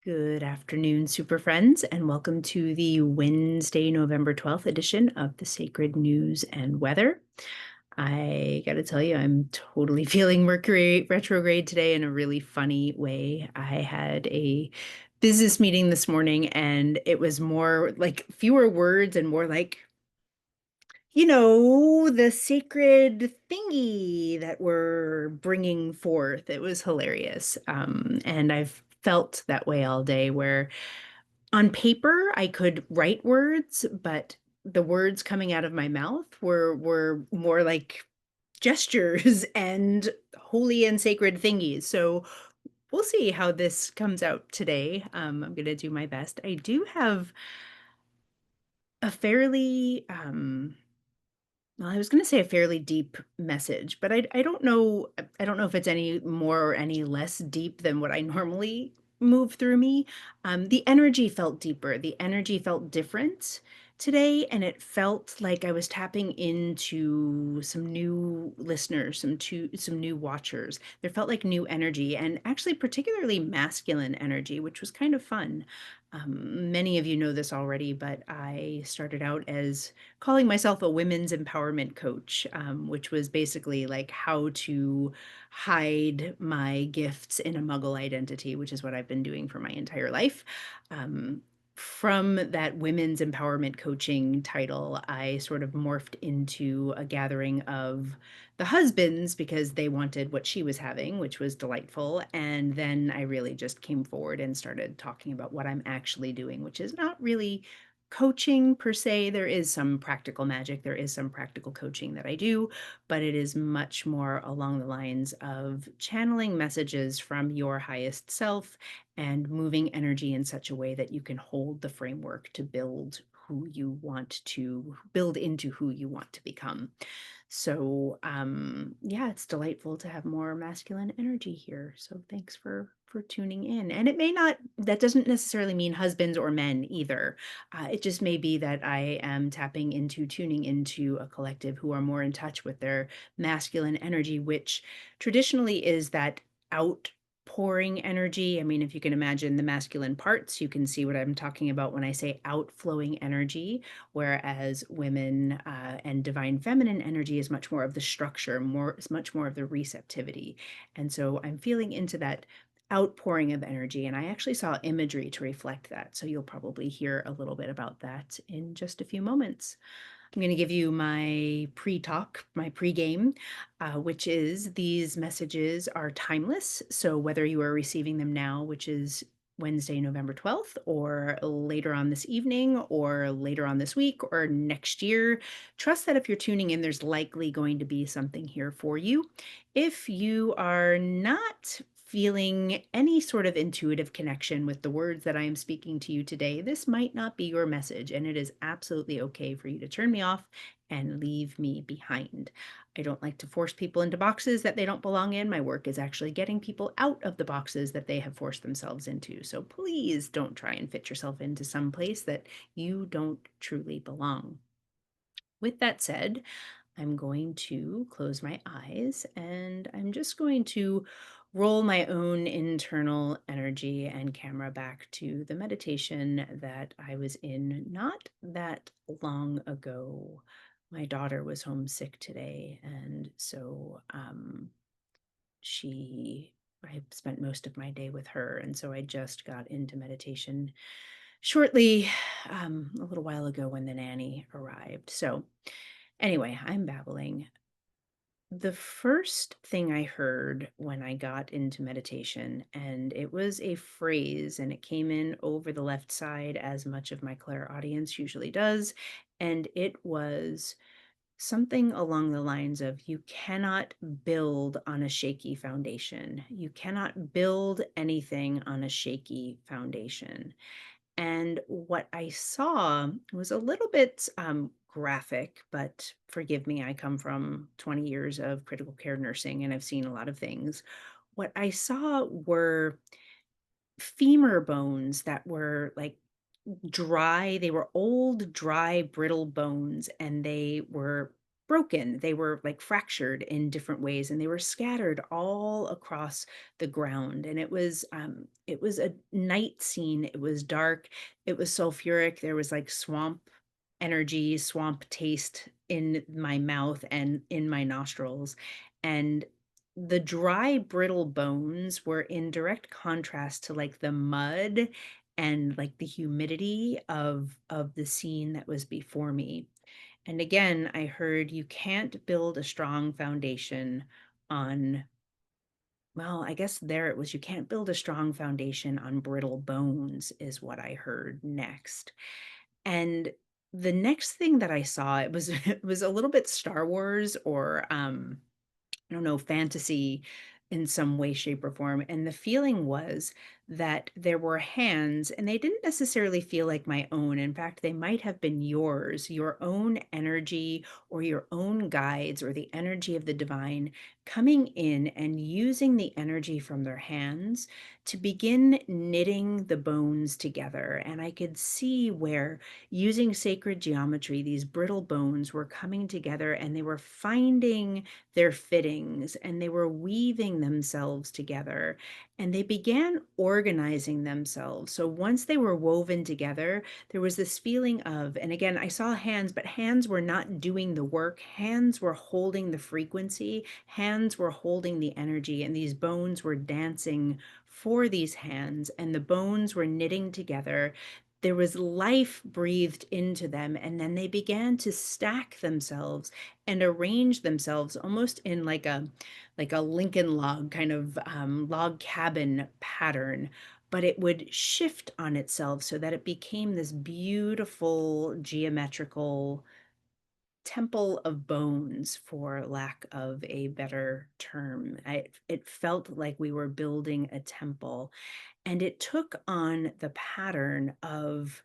Good afternoon, super friends, and welcome to the Wednesday, November 12th edition of the Sacred News and Weather. I got to tell you, I'm totally feeling Mercury retrograde today in a really funny way. I had a business meeting this morning, and it was more like fewer words and more like, the sacred thingy that we're bringing forth. It was hilarious. And I've felt that way all day where on paper I could write words, but the words coming out of my mouth were more like gestures and holy and sacred thingies. So we'll see how this comes out today. I'm gonna do my best. I do have a fairly well, I was going to say a fairly deep message, but I don't know. I don't know if it's any more or any less deep than what I normally move through me. The energy felt deeper. The energy felt different today, and it felt like I was tapping into some new listeners, some new watchers. There felt like new energy, and actually particularly masculine energy, which was kind of fun. Many of you know this already, but I started out as calling myself a women's empowerment coach, which was basically like how to hide my gifts in a muggle identity, which is what I've been doing for my entire life. Um, from that women's empowerment coaching title, I sort of morphed into a gathering of the husbands because they wanted what she was having, which was delightful. And then I really just came forward and started talking about what I'm actually doing, which is not really coaching per se. There is some practical magic, there is some practical coaching that I do, but it is much more along the lines of channeling messages from your highest self and moving energy in such a way that you can hold the framework to build who you want to build into who you want to become. So, yeah, it's delightful to have more masculine energy here. So thanks for tuning in. And it may not, that doesn't necessarily mean husbands or men either. It just may be that I am tapping into, tuning into a collective who are more in touch with their masculine energy, which traditionally is that outpouring energy. I mean, if you can imagine the masculine parts, you can see what I'm talking about when I say outflowing energy, whereas women and divine feminine energy is much more of the structure, more is much more of the receptivity. And so I'm feeling into that outpouring of energy, and I actually saw imagery to reflect that. So you'll probably hear a little bit about that in just a few moments. I'm going to give you my pre-talk, my pre-game, which is these messages are timeless. So whether you are receiving them now, which is Wednesday, November 12th, or later on this evening, or later on this week, or next year, trust that if you're tuning in, there's likely going to be something here for you. If you are not feeling any sort of intuitive connection with the words that I am speaking to you today, this might not be your message, and it is absolutely okay for you to turn me off and leave me behind. I don't like to force people into boxes that they don't belong in. My work is actually getting people out of the boxes that they have forced themselves into. So please don't try and fit yourself into some place that you don't truly belong. With that said, I'm going to close my eyes and I'm just going to roll my own internal energy and camera back to the meditation that I was in not that long ago. My daughter was homesick today, and so I spent most of my day with her, and so I just got into meditation shortly, a little while ago when the nanny arrived. So anyway, I'm babbling. The first thing I heard when I got into meditation, and it was a phrase, and it came in over the left side, as much of my clairaudience usually does, and it was something along the lines of, you cannot build on a shaky foundation. You cannot build anything on a shaky foundation. And what I saw was a little bit graphic, but forgive me, I come from 20 years of critical care nursing and I've seen a lot of things. What I saw were femur bones that were like dry. They were old, dry, brittle bones, and they were broken. They were like fractured in different ways, and they were scattered all across the ground. And it was a night scene. It was dark. It was sulfuric. There was like swamp energy, swamp taste in my mouth and in my nostrils. And the dry, brittle bones were in direct contrast to like the mud and like the humidity of the scene that was before me. And again, I heard you can't build a strong foundation on, well, I guess there it was, you can't build a strong foundation on brittle bones, is what I heard next. And the next thing that I saw, it was it was a little bit Star Wars or I don't know, fantasy in some way, shape, or form. And the feeling was that there were hands, and they didn't necessarily feel like my own. In fact, they might have been yours, your own energy or your own guides or the energy of the divine coming in and using the energy from their hands to begin knitting the bones together. And I could see where using sacred geometry, these brittle bones were coming together and they were finding their fittings and they were weaving themselves together and they began organizing themselves. So once they were woven together, there was this feeling of, and again, I saw hands, but hands were not doing the work. Hands were holding the frequency, hands were holding the energy, and these bones were dancing for these hands, and the bones were knitting together. There was life breathed into them, and then they began to stack themselves and arrange themselves almost in like a Lincoln log kind of log cabin pattern, but it would shift on itself so that it became this beautiful geometrical temple of bones, for lack of a better term. It felt like we were building a temple, and it took on the pattern of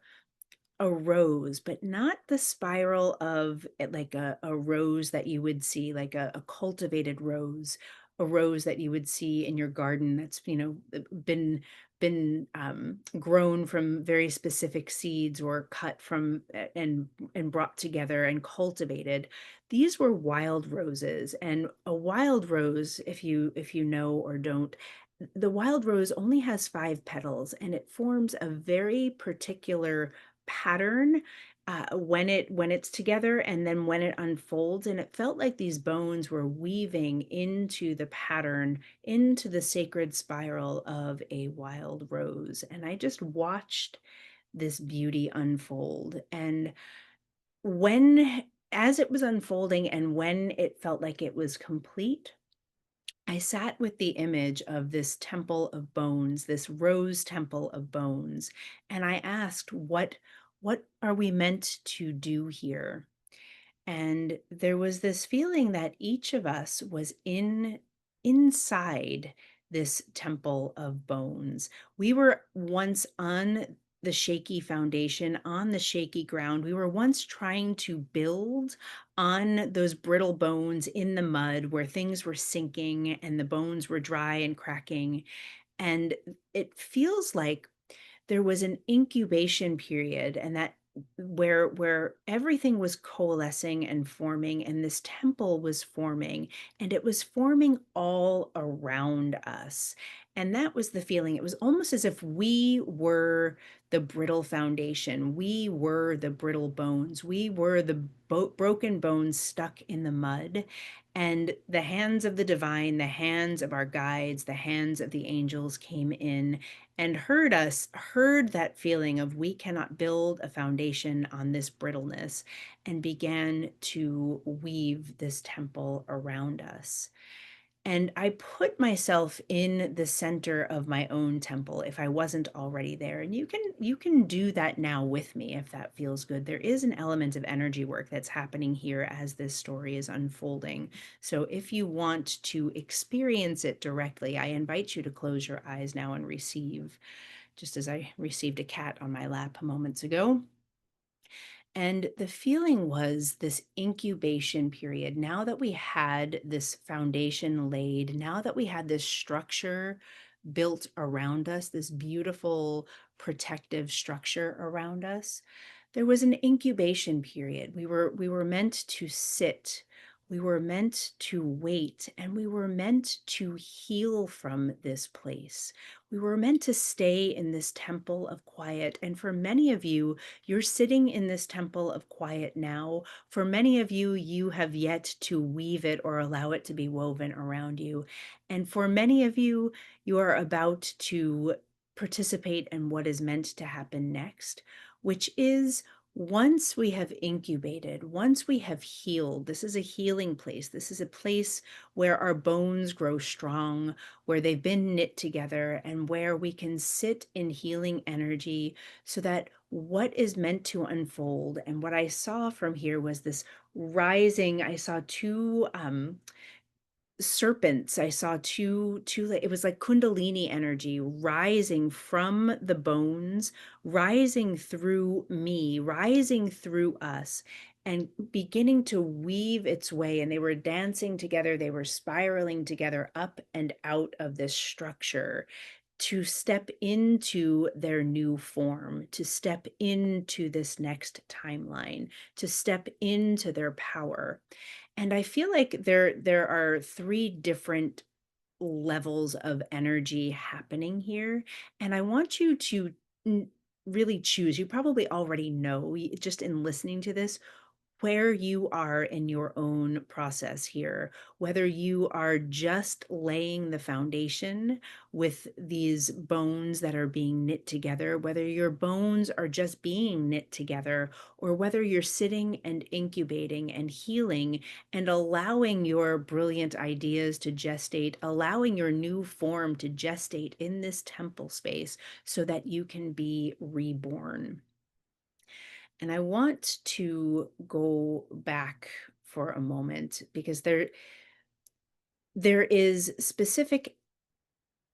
a rose, but not the spiral of it, like a rose that you would see, like a cultivated rose, a rose that you would see in your garden that's, been grown from very specific seeds or cut from and brought together and cultivated. These were wild roses, and a wild rose, if you know or don't, the wild rose only has 5 petals, and it forms a very particular pattern when it's together and then when it unfolds. And it felt like these bones were weaving into the pattern, into the sacred spiral of a wild rose. And I just watched this beauty unfold. And when, as it was unfolding and when it felt like it was complete, I sat with the image of this temple of bones, this rose temple of bones, and I asked, what are we meant to do here? And there was this feeling that each of us was inside this temple of bones. We were once on the shaky foundation, on the shaky ground. We were once trying to build on those brittle bones in the mud where things were sinking and the bones were dry and cracking. And it feels like there was an incubation period, and that where everything was coalescing and forming, and this temple was forming, and it was forming all around us. And that was the feeling. It was almost as if we were the brittle foundation, we were the brittle bones, we were the broken bones stuck in the mud. And the hands of the divine, the hands of our guides, the hands of the angels came in and heard that feeling of we cannot build a foundation on this brittleness, and began to weave this temple around us. And I put myself in the center of my own temple if I wasn't already there. And you can do that now with me if that feels good. There is an element of energy work that's happening here as this story is unfolding. So if you want to experience it directly, I invite you to close your eyes now and receive, just as I received a cat on my lap moments ago. And the feeling was this incubation period. Now that we had this foundation laid, now that we had this structure built around us, this beautiful protective structure around us, there was an incubation period. We were meant to sit We were meant to wait and we were meant to heal from this place. We were meant to stay in this temple of quiet. And for many of you, you're sitting in this temple of quiet now. For many of you, you have yet to weave it or allow it to be woven around you. And for many of you, you are about to participate in what is meant to happen next, which is once we have incubated, once we have healed, this is a healing place. This is a place where our bones grow strong, where they've been knit together, and where we can sit in healing energy so that what is meant to unfold. And what I saw from here was this rising, I saw two serpents. I saw two it was like kundalini energy rising from the bones, rising through me, rising through us, and beginning to weave its way. And they were dancing together, they were spiraling together up and out of this structure to step into their new form, to step into this next timeline, to step into their power. And I feel like there are three different levels of energy happening here, and I want you to n really choose. You probably already know, just in listening to this, where you are in your own process here, whether you are just laying the foundation with these bones that are being knit together, whether your bones are just being knit together, or whether you're sitting and incubating and healing and allowing your brilliant ideas to gestate, allowing your new form to gestate in this temple space so that you can be reborn. And I want to go back for a moment because there is specific,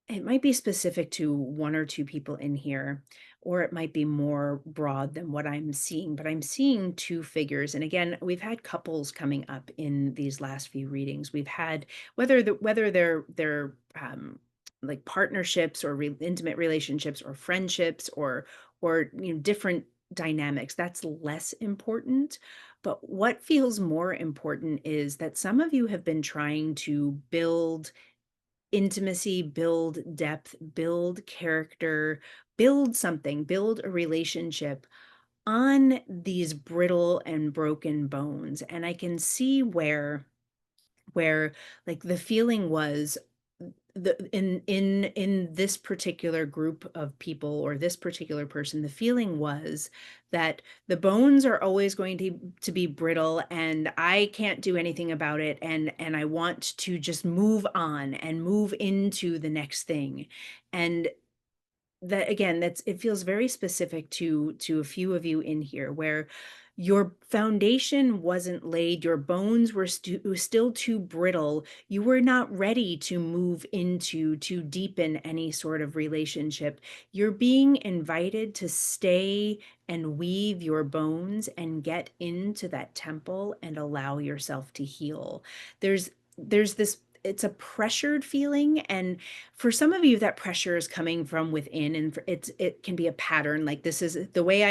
it might be specific to one or two people in here, or it might be more broad than what I'm seeing, but I'm seeing two figures. And again, we've had couples coming up in these last few readings. We've had whether they're like partnerships or intimate relationships or friendships or different dynamics. That's less important. But what feels more important is that some of you have been trying to build intimacy, build depth, build character, build something, build a relationship on these brittle and broken bones. And I can see where like the feeling was the in this particular group of people or this particular person, the feeling was that the bones are always going to be brittle and I can't do anything about it, and I want to just move on and move into the next thing. And that again, that's it feels very specific to a few of you in here where your foundation wasn't laid, your bones were still too brittle, you were not ready to move into to deepen any sort of relationship. You're being invited to stay and weave your bones and get into that temple and allow yourself to heal. There's this, it's a pressured feeling, and for some of you that pressure is coming from within, and it can be a pattern. Like, this is the way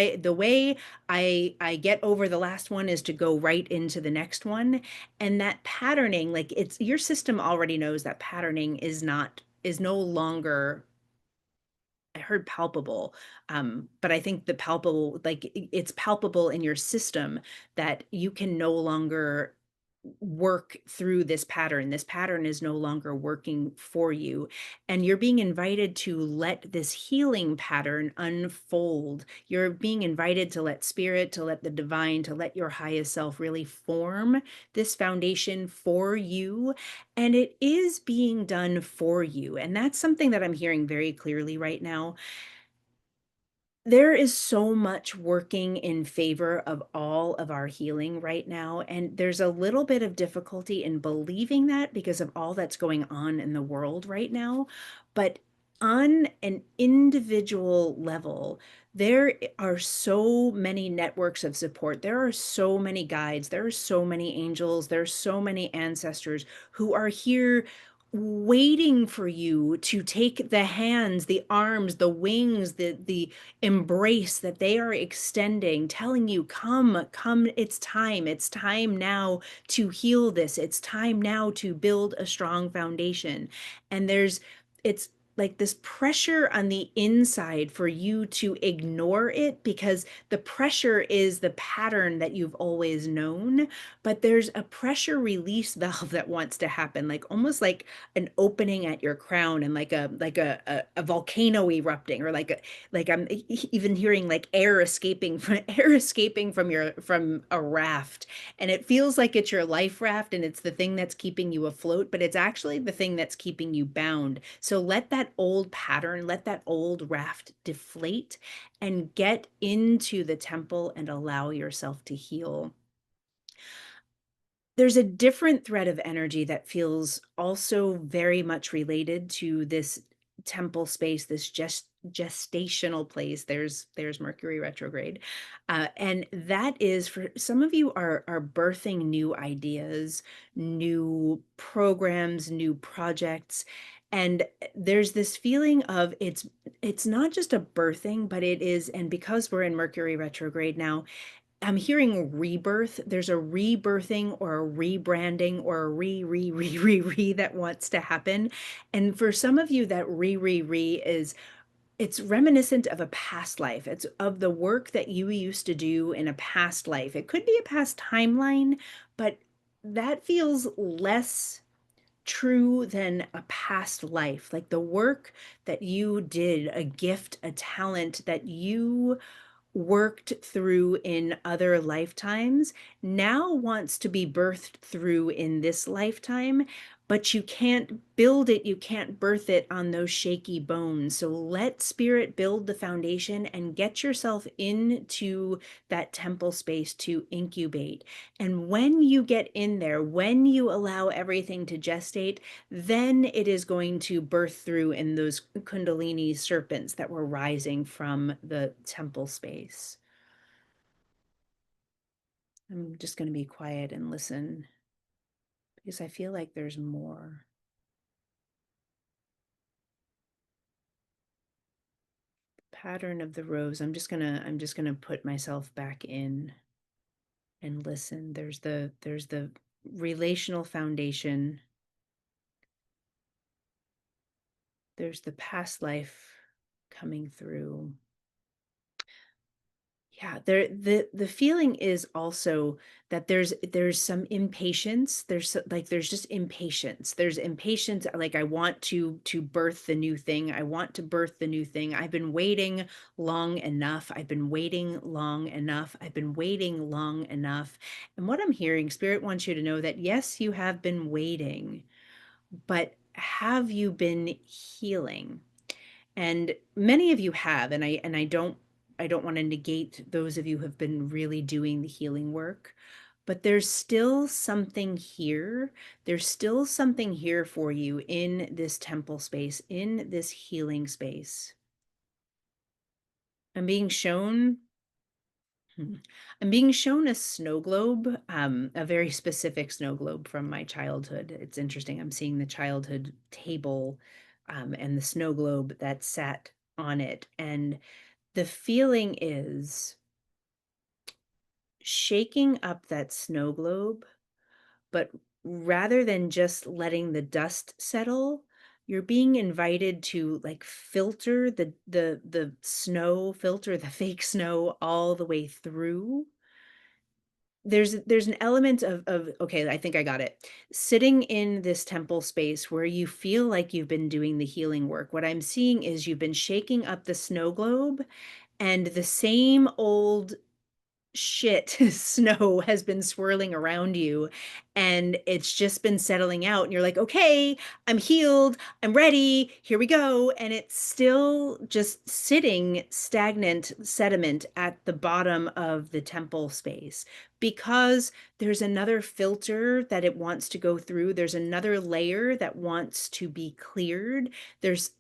I get over the last one is to go right into the next one. And that patterning, like, it's your system already knows that patterning is no longer, I heard palpable, but I think the palpable, like, it's palpable in your system that you can no longer work through this pattern. This pattern is no longer working for you. And you're being invited to let this healing pattern unfold. You're being invited to let spirit, to let the divine, to let your highest self really form this foundation for you. And it is being done for you. And that's something that I'm hearing very clearly right now. There is so much working in favor of all of our healing right now, and there's a little bit of difficulty in believing that because of all that's going on in the world right now. But on an individual level, there are so many networks of support. There are so many guides. There are so many angels. There are so many ancestors who are here waiting for you to take the hands, the arms, the wings, the embrace that they are extending, telling you, come, come, it's time now to heal this. It's time now to build a strong foundation. And it's like this pressure on the inside for you to ignore it because the pressure is the pattern that you've always known, but there's a pressure release valve that wants to happen, like almost like an opening at your crown, and like a volcano erupting, or like I'm even hearing like air escaping from from a raft, and it feels like it's your life raft and it's the thing that's keeping you afloat, but it's actually the thing that's keeping you bound. So let that old pattern, let that old raft deflate and get into the temple and allow yourself to heal. There's a different thread of energy that feels also very much related to this temple space, this gestational place. There's Mercury retrograde, and that is, for some of you, are birthing new ideas, new programs, new projects. And there's this feeling of it's not just a birthing, but it is, and because we're in Mercury retrograde now, I'm hearing rebirth. There's a rebirthing or a rebranding or a re that wants to happen. And for some of you, that re is, it's reminiscent of a past life. It's of the work that you used to do in a past life. It could be a past timeline, but that feels less true than a past life. Like the work that you did, a gift, a talent that you worked through in other lifetimes now wants to be birthed through in this lifetime, but you can't build it, you can't birth it on those shaky bones. So let spirit build the foundation and get yourself into that temple space to incubate. And when you get in there, when you allow everything to gestate, then it is going to birth through in those kundalini serpents that were rising from the temple space. I'm just going to be quiet and listen because I feel like there's more. Pattern of the rose. I'm just gonna put myself back in and listen. There's the relational foundation. There's the past life coming through. Yeah, the feeling is also that there's some impatience. There's just impatience. There's impatience, like I want to birth the new thing. I want to birth the new thing. I've been waiting long enough. I've been waiting long enough. I've been waiting long enough. And what I'm hearing, Spirit wants you to know that yes, you have been waiting, but have you been healing? And many of you have, and I don't want to negate those of you who have been really doing the healing work, but there's still something here. There's still something here for you in this temple space, in this healing space. I'm being shown hmm, I'm being shown a snow globe, a very specific snow globe from my childhood. It's interesting. I'm seeing the childhood table, and the snow globe that sat on it. And the feeling is shaking up that snow globe, but rather than just letting the dust settle, you're being invited to like filter the snow, filter the fake snow all the way through. There's an element of okay, I think I got it. Sitting in this temple space where you feel like you've been doing the healing work. What I'm seeing is you've been shaking up the snow globe, and the same old shit snow has been swirling around you, and it's just been settling out, and you're like, okay, I'm healed, I'm ready, here we go, and it's still just sitting stagnant sediment at the bottom of the temple space because there's another filter that it wants to go through. There's another layer that wants to be cleared. There's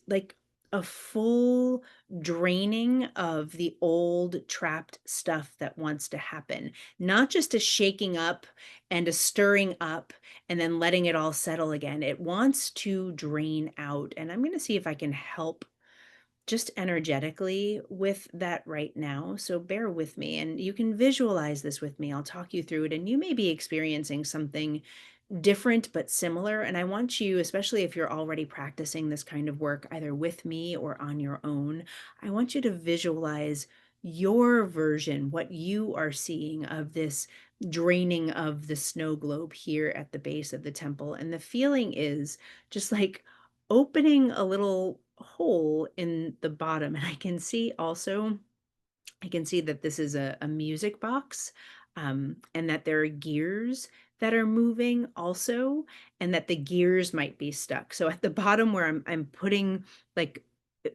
like a full draining of the old trapped stuff that wants to happen, not just a shaking up and a stirring up and then letting it all settle again. It wants to drain out. And I'm going to see if I can help just energetically with that right now. So bear with me and you can visualize this with me. I'll talk you through it, and you may be experiencing something different but similar. And I want you, especially if you're already practicing this kind of work, either with me or on your own, I want you to visualize your version, what you are seeing of this draining of the snow globe here at the base of the temple. And the feeling is just like opening a little hole in the bottom. And I can see also, I can see that this is a music box, and that there are gears that are moving also, and that the gears might be stuck. So at the bottom where I'm putting like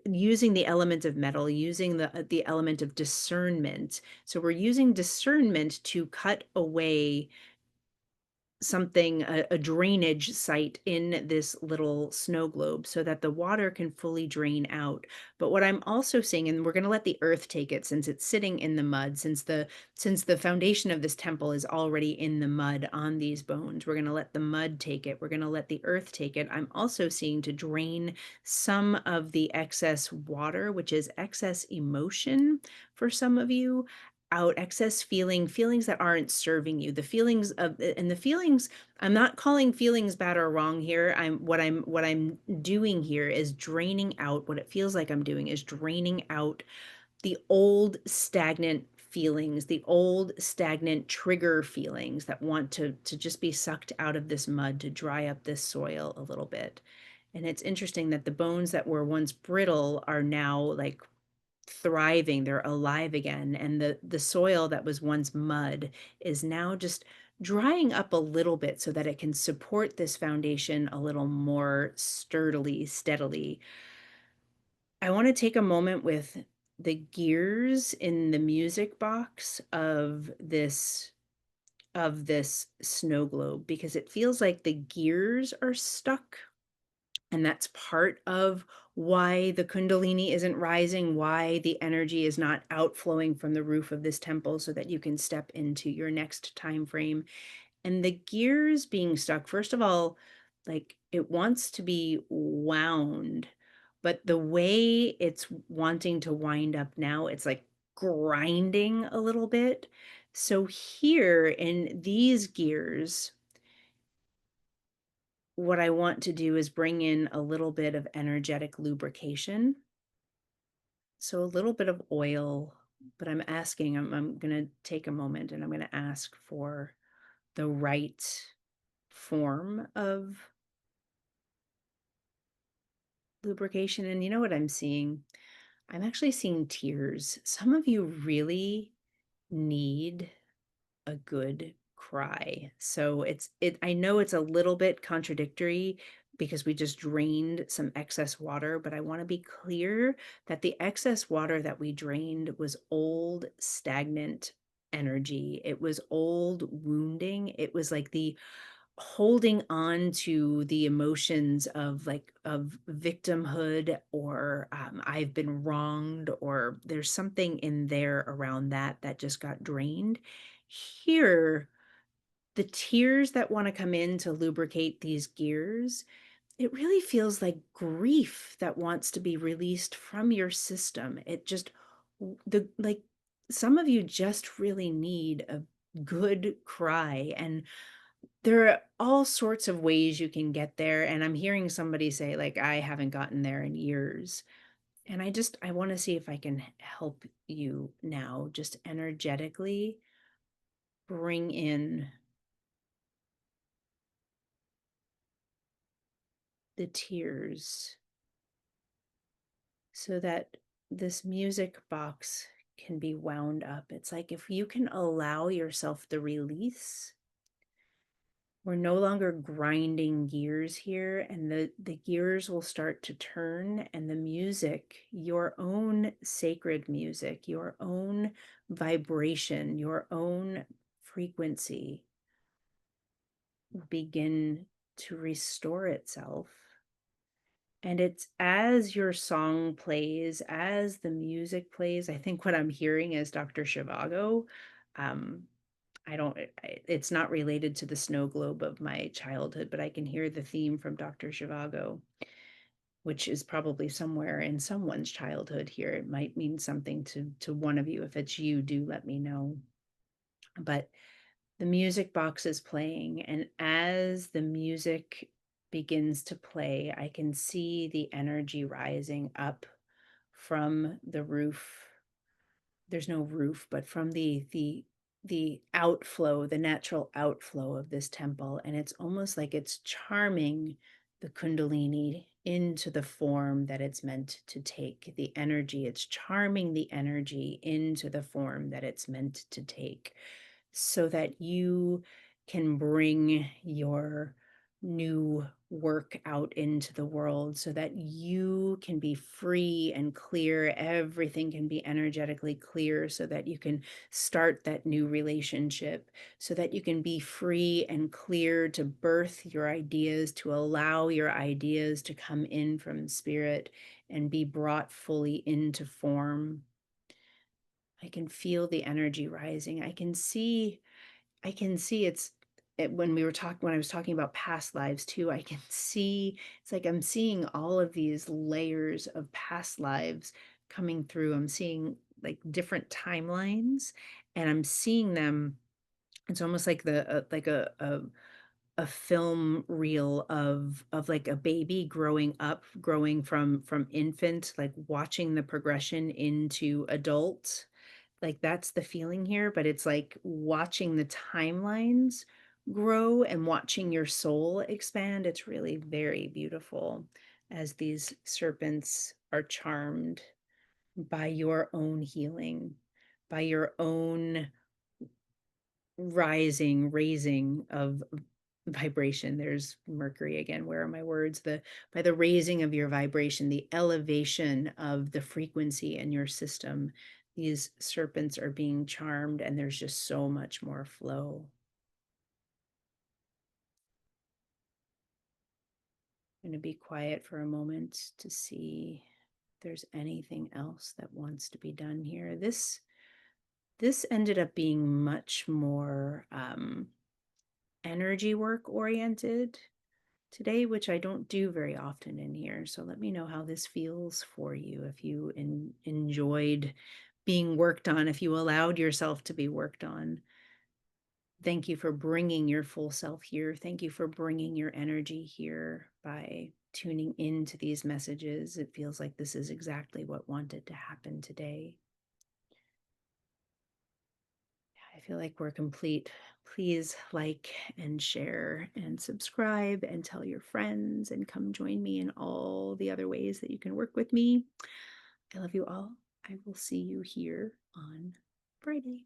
using the element of metal, using the element of discernment. So we're using discernment to cut away something, a drainage site in this little snow globe so that the water can fully drain out. But what I'm also seeing, and we're going to let the earth take it since it's sitting in the mud, since the foundation of this temple is already in the mud on these bones, we're going to let the mud take it. We're going to let the earth take it. I'm also seeing to drain some of the excess water, which is excess emotion for some of you, out, excess feelings that aren't serving you, the feelings of, and the feelings, I'm not calling feelings bad or wrong here. What I'm doing here is draining out, what it feels like I'm doing is draining out the old stagnant feelings, the old stagnant trigger feelings that want to just be sucked out of this mud, to dry up this soil a little bit. And it's interesting that the bones that were once brittle are now like thriving, they're alive again, and the soil that was once mud is now just drying up a little bit so that it can support this foundation a little more sturdily, steadily. I want to take a moment with the gears in the music box of this snow globe, because it feels like the gears are stuck. And that's part of why the kundalini isn't rising, why the energy is not outflowing from the roof of this temple so that you can step into your next time frame. And the gears being stuck, first of all, like it wants to be wound, but the way it's wanting to wind up now, it's like grinding a little bit. So here in these gears, what I want to do is bring in a little bit of energetic lubrication. So a little bit of oil, but I'm going to take a moment and I'm going to ask for the right form of lubrication. And you know what I'm seeing? I'm actually seeing tears. Some of you really need a good cry. So I know it's a little bit contradictory because we just drained some excess water, but I want to be clear that the excess water that we drained was old, stagnant energy. It was old wounding. It was like the holding on to the emotions of like of victimhood, or I've been wronged, or there's something in there around that just got drained. Here, the tears that want to come in to lubricate these gears, it really feels like grief that wants to be released from your system. It just, the like, some of you just really need a good cry. And there are all sorts of ways you can get there. And I'm hearing somebody say, like, I haven't gotten there in years. And I want to see if I can help you now, just energetically bring in the tears so that this music box can be wound up. It's like if you can allow yourself the release, we're no longer grinding gears here, and the gears will start to turn, and the music, your own sacred music, your own vibration, your own frequency will begin to restore itself. And it's as your song plays, as the music plays, I think what I'm hearing is Dr. Zhivago. Um, I don't, it's not related to the snow globe of my childhood, but I can hear the theme from Dr. Zhivago, which is probably somewhere in someone's childhood here. It might mean something to one of you. If it's you, do let me know. But the music box is playing, and as the music begins to play, I can see the energy rising up from the roof. There's no roof, but from the outflow, the natural outflow of this temple, and it's almost like it's charming the kundalini into the form that it's meant to take. The energy, it's charming the energy into the form that it's meant to take, so that you can bring your new work out into the world, so that you can be free and clear. Everything can be energetically clear, so that you can start that new relationship, so that you can be free and clear to birth your ideas, to allow your ideas to come in from spirit and be brought fully into form. I can feel the energy rising. I can see when when I was talking about past lives too, I can see, it's like I'm seeing all of these layers of past lives coming through. I'm seeing like different timelines, and I'm seeing them. It's almost like a film reel of like a baby growing up, growing from infant, like watching the progression into adult. Like, that's the feeling here, but it's like watching the timelines grow and watching your soul expand. It's really very beautiful as these serpents are charmed by your own healing, by your own raising of vibration. There's Mercury again. Where are my words? By the raising of your vibration, the elevation of the frequency in your system, these serpents are being charmed, and there's just so much more flow. I'm going to be quiet for a moment to see if there's anything else that wants to be done here. This ended up being much more energy work oriented today, which I don't do very often in here. So let me know how this feels for you, if you enjoyed being worked on, if you allowed yourself to be worked on. Thank you for bringing your full self here. Thank you for bringing your energy here by tuning into these messages. It feels like this is exactly what wanted to happen today. I feel like we're complete. Please like and share and subscribe and tell your friends and come join me in all the other ways that you can work with me. I love you all. I will see you here on Friday.